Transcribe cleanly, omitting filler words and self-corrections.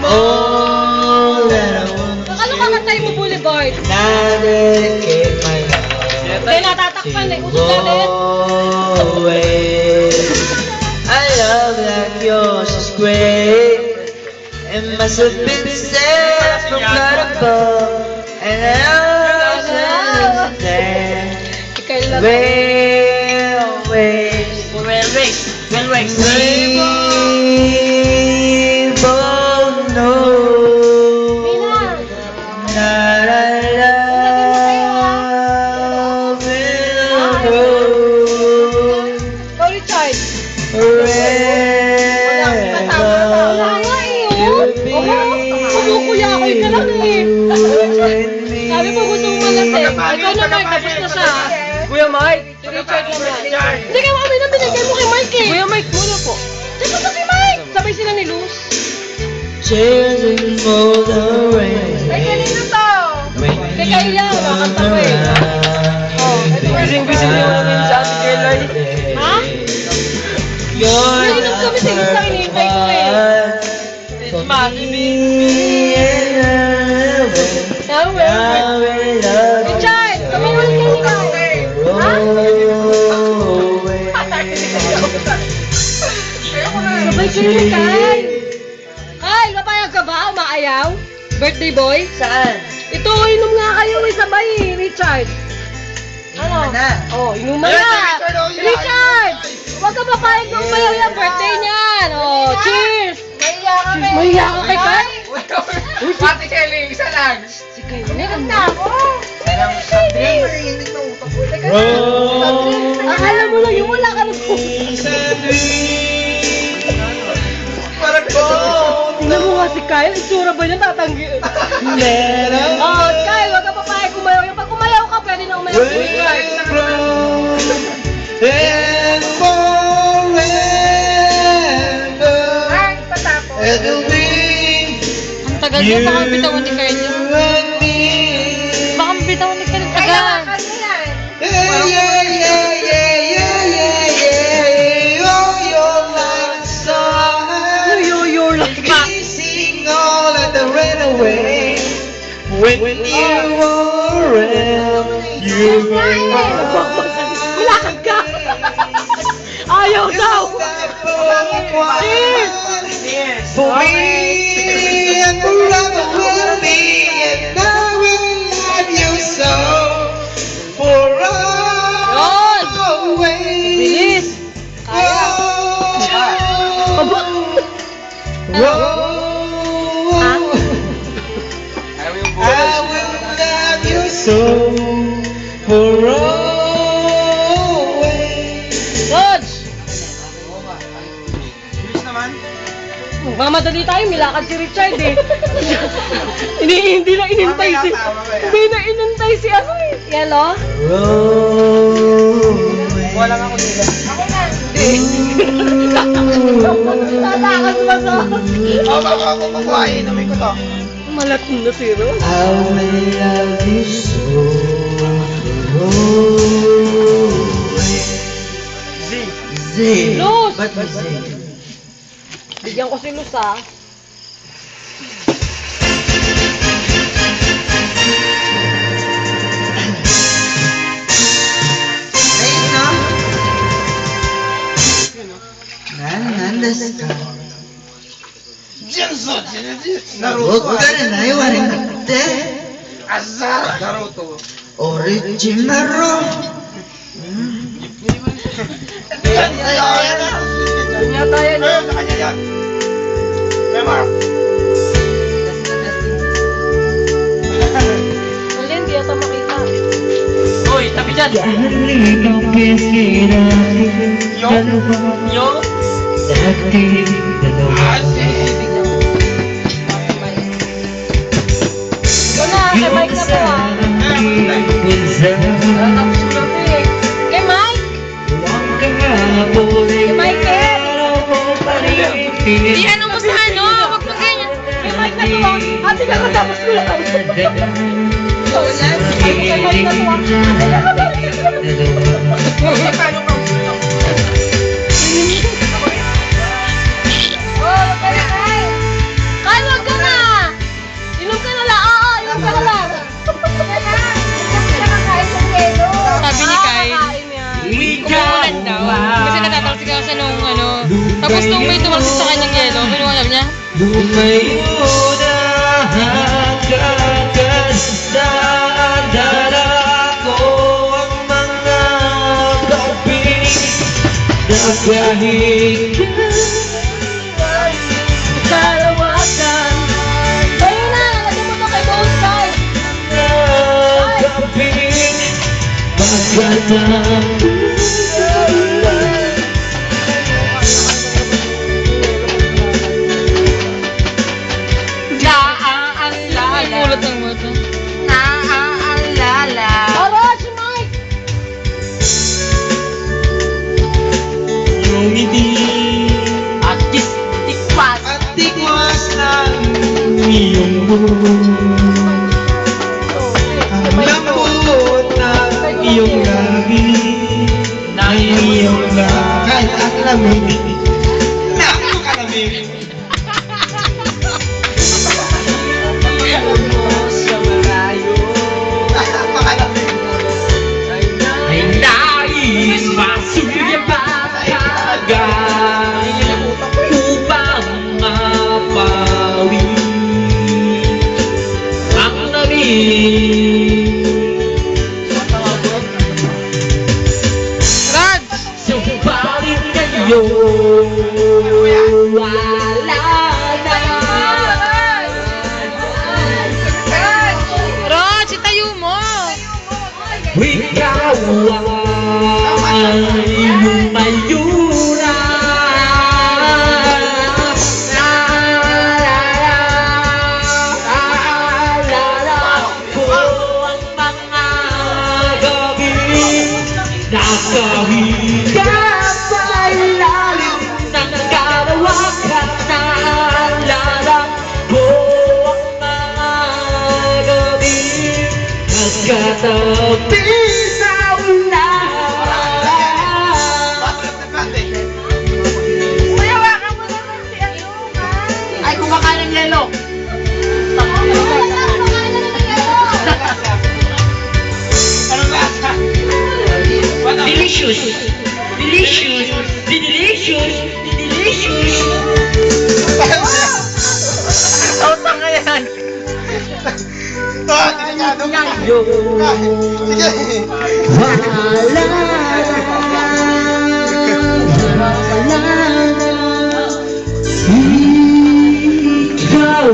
All that I want to Ano kakantay mo, Boulevard? dedicate my love Hindi, natatakpan eh. to Usok natin. always. A love like yours is great. It must have been sent from blood above, and I understand. Ikaw lang. Railways, people know that I love will grow Ikaw, Richard. forever. Kumukuya ako yun na lang eh. Sabi mo gusto mo malasing. Ikaw na Mike, tapos na siya. Kuya Mike! Si Richard naman. Hindi kayo kami na binigay mo kay Mike eh. Kuya Mike muna po. Diyan mo si Mike. Sabay sila ni Luz. Chasing for the rain. Ay, kanino to? Kay Kaya, makakanta ko eh. Bising-bising yung namin sa Ate Kelay. Ha? Nainom kami sa isang inihintay ko eh. For me and Now, I will love you Richard, kamiwan ka ni Kaya. Ha? Sabay kayo ni Kyle. Kyle, mapayag ka ba? Umaayaw? Birthday boy? Saan? Ito, inom nga kayo eh, sabay eh, Richard. Ano? Oh, inuman na. Richard! Huwag ka papayag na umayaw yan, birthday niyan. Oh, cheers! Mahiya ka kay Kyle? Ate Kelly, isa lang! Si Kyle, meron na ako. Akala mo lang yung wala ka na po. Parang Tingnan mo nga si Kyle, itsura ba niya tatanggi? Oh, Kyle, huwag ka papayag umayaw. Yung pag umayaw ka, pwede na umayaw si Kyle. And forever it'll be Ang tagal niya, baka bitawan ni Kyle yun. you and me. Baka bitawan ni Kyle tagal. Yeah, yeah, yeah, yeah, yeah, yeah, yeah. Oh, you're like a star. You're like Kissing all of the rain away. When you are around, you bring Malakad ka! Ayaw daw! Cheers! for me and forever will be, and I will love you so for always. Bilis! Kaya! Aba! I will love you so for always. Dodge! Mamadali tayo, milakad si Richard eh. Hindi na inintay si... Hindi na inintay si ano eh. Yellow? Wala nga ako dito. Tatakas ba sa... Kukuhain, inumin ko to. Malat na si Ro. I will love you so for always. Z. Luz! Ba't ba Z? Bigyan ko si Luz ah. Ayun na. Nandas ka. Huwag ka na naiwarin natte. Naruto. Original. Kanya tayo na. Sa kanya yan. Kaya Mark. Uli, hindi ata makita. Uy, tabi dyan. Yo. Yo. Ito na, kay Mike na to ah. Tapos ko na to eh. Kay Mike? Kay Michael! Di ano mo sa ano? Huwag mo ganyan. Kay Mike na to ah. Ate ka katapos ko lang. Kay Mike na to ah. Paano ka? Oh, kaya Kyle! Kyle, wag ka Tapos nung may dumating sa kanyang yelo, ano alam niya? Lumayo na hanggang dala ko ang mga pag-ibig na kahit kalawakan Ayun na, lagyan mo to kay both sides. pag-ibig magandang Kulot ng mata. Naaalala. Tara, si Mike! yung ngiti At tikwas. at tikwas ng iyong ang lambot ng iyong labi ng iyong labi kahit ang lamig napakalamig sa malayo napakalamig ay nais masuyabagan upang mapawi ang lamig Rod! subalit ngayon wala na Rod, si tayo mo! ikaw ay lumayo na naalala ko ang mga gabi na kahiga sa ilalim ng karawakan naalala ko ang mga gabi nagkatabi sa unahan Ay, kumakain ng yelo. Anong lasa? Delicious! Delicious! Delicious! Delicious! Tautang ka yan. Ikaw